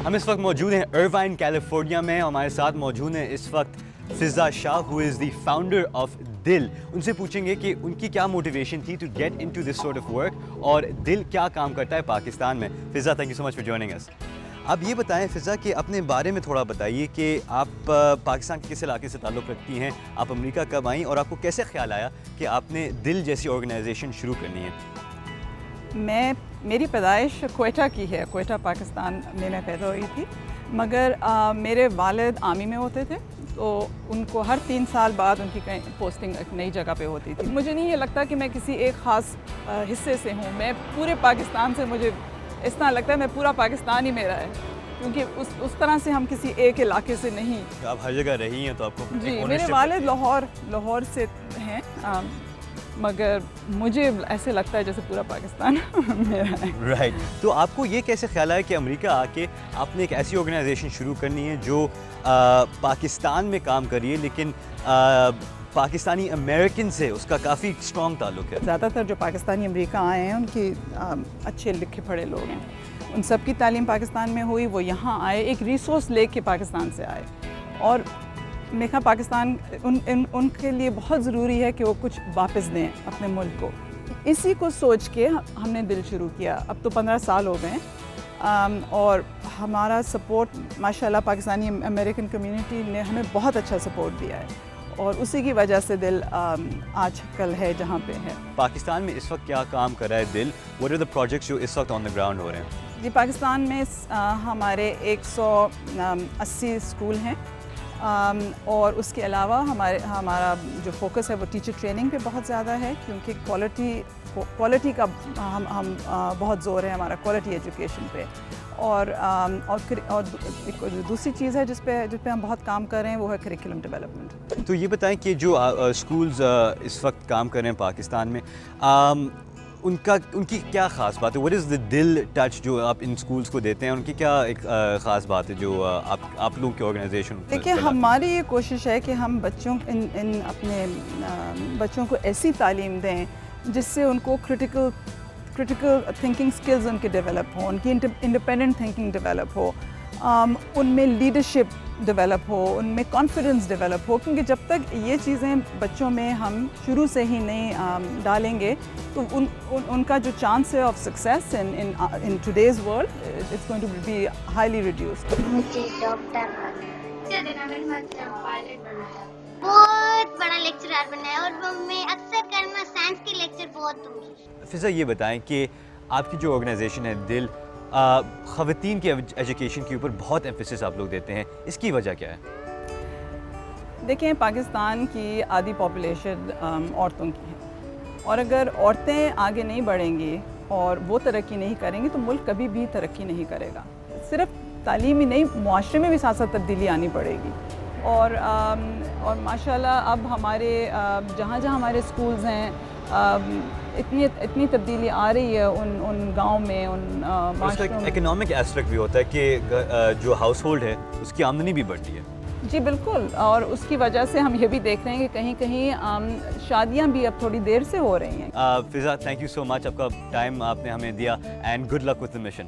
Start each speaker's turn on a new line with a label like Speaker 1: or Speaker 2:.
Speaker 1: ہم اس وقت موجود ہیں اروائن کیلیفورنیا میں. ہمارے ساتھ موجود ہیں اس وقت فضا شاہ ہو از دی فاؤنڈر آف دل. ان سے پوچھیں گے کہ ان کی کیا موٹیویشن تھی to get into this sort of work, اور دل کیا کام کرتا ہے پاکستان میں. Fiza, thank you so much for joining us. آپ یہ بتائیں فضا کہ اپنے بارے میں تھوڑا بتائیے کہ آپ پاکستان کے کس علاقے سے تعلق رکھتی ہیں, آپ امریکہ کب آئیں, اور آپ کو کیسے خیال آیا کہ آپ نے دل جیسی آرگنائزیشن شروع کرنی ہے.
Speaker 2: میری پیدائش کوئٹہ کی ہے. کوئٹہ پاکستان میں پیدا ہوئی تھی, مگر میرے والد آرمی میں ہوتے تھے, تو ان کو ہر 3 سال بعد ان کی پوسٹنگ ایک نئی جگہ پہ ہوتی تھی. مجھے نہیں یہ لگتا کہ میں کسی ایک خاص حصے سے ہوں. میں پورے پاکستان سے, مجھے اس طرح لگتا ہے میں پورا پاکستان ہی میرا ہے, کیونکہ اس طرح سے ہم کسی ایک علاقے سے نہیں.
Speaker 1: آپ ہر جگہ رہی ہیں تو آپ کو
Speaker 2: جی, میرے والد لاہور سے ہیں, مگر مجھے ایسے لگتا ہے جیسے پورا پاکستان میرا ہے.
Speaker 1: رائٹ. تو آپ کو یہ کیسے خیال آیا کہ امریکہ آ کے آپ نے ایک ایسی آرگنائزیشن شروع کرنی ہے جو پاکستان میں کام کریے, لیکن پاکستانی امریکن سے اس کا کافی اسٹرانگ تعلق ہے.
Speaker 2: زیادہ تر جو پاکستانی امریکہ آئے ہیں ان کی اچھے لکھے پڑھے لوگ ہیں, ان سب کی تعلیم پاکستان میں ہوئی. وہ یہاں آئے, ایک ریسورس لے کے پاکستان سے آئے, اور میرا پاکستان ان کے لیے بہت ضروری ہے کہ وہ کچھ واپس دیں اپنے ملک کو. اسی کو سوچ کے ہم نے دل شروع کیا. اب تو 15 سال ہو گئے ہیں, اور ہمارا سپورٹ ماشاءاللہ پاکستانی امریکن کمیونٹی نے ہمیں بہت اچھا سپورٹ دیا ہے, اور اسی کی وجہ سے دل آج کل ہے جہاں پہ ہے.
Speaker 1: پاکستان میں اس وقت کیا کام کر رہا ہے دل؟ واٹ آر دا پروجیکٹس جو اس وقت آن دا گراؤنڈ ہو رہے ہیں؟
Speaker 2: جی, پاکستان میں ہمارے 180 اسکول ہیں, اور اس کے علاوہ ہمارا جو فوکس ہے وہ ٹیچر ٹریننگ پہ بہت زیادہ ہے, کیونکہ کوالٹی کا ہم بہت زور ہے ہمارا کوالٹی ایجوکیشن پہ. اور دوسری چیز ہے جس پہ ہم بہت کام کر رہے ہیں وہ ہے کریکولم ڈیولپمنٹ.
Speaker 1: تو یہ بتائیں کہ جو اسکولز اس وقت کام کر رہے ہیں پاکستان میں, ان کی کیا خاص بات ہے؟ وٹ از دا دل ٹچ جو آپ ان اسکولس کو دیتے ہیں, ان کی کیا ایک خاص بات ہے جو آپ لوگوں کی آرگنائزیشن؟
Speaker 2: دیکھیے, ہماری یہ کوشش ہے کہ ہم اپنے بچوں کو ایسی تعلیم دیں جس سے ان کو کریٹیکل تھنکنگ سکلز ان کے ڈیولپ ہوں, ان کی انڈیپینڈنٹ تھنکنگ ڈیولپ ہو, ان میں لیڈرشپ ڈیولپ ہو, ان میں کانفیڈنس ڈیولپ ہو. کیونکہ جب تک یہ چیزیں بچوں میں ہم شروع سے ہی نہیں ڈالیں گے تو ان کا جو چانس ہے of success in today's world it's going to be highly reduced.
Speaker 3: مجھے ڈاکٹر بہت بڑا لیکچرر بننا ہے, اور میں اکثر کرنا سائنس کے لیکچر بہت دوں گی.
Speaker 1: فضا, یہ بتائیں کہ آپ کی جو آرگنائزیشن ہے دل, خواتین کے ایجوکیشن کے اوپر بہت ایمفیسس آپ لوگ دیتے ہیں, اس کی وجہ کیا ہے؟
Speaker 2: دیکھیں, پاکستان کی آدھی پاپولیشن عورتوں کی ہے, اور اگر عورتیں آگے نہیں بڑھیں گی اور وہ ترقی نہیں کریں گی تو ملک کبھی بھی ترقی نہیں کرے گا. صرف تعلیم ہی نہیں, معاشرے میں بھی ساتھ ساتھ تبدیلی آنی پڑے گی. اور ماشاءاللہ اب ہمارے جہاں ہمارے اسکولز ہیں, اتنی تبدیلی آ رہی ہے ان گاؤں میں, ان معاشروں میں.
Speaker 1: اکنامک ایسپیکٹ بھی ہوتا ہے کہ جو ہاؤس ہولڈ ہے اس کی آمدنی بھی بڑھتی ہے.
Speaker 2: جی بالکل, اور اس کی وجہ سے ہم یہ بھی دیکھ رہے ہیں کہ کہیں کہیں شادیاں بھی اب تھوڑی دیر سے ہو رہی ہیں.
Speaker 1: فضا, تھینک یو سو مچ, آپ کا ٹائم آپ نے ہمیں دیا, and good luck with the mission.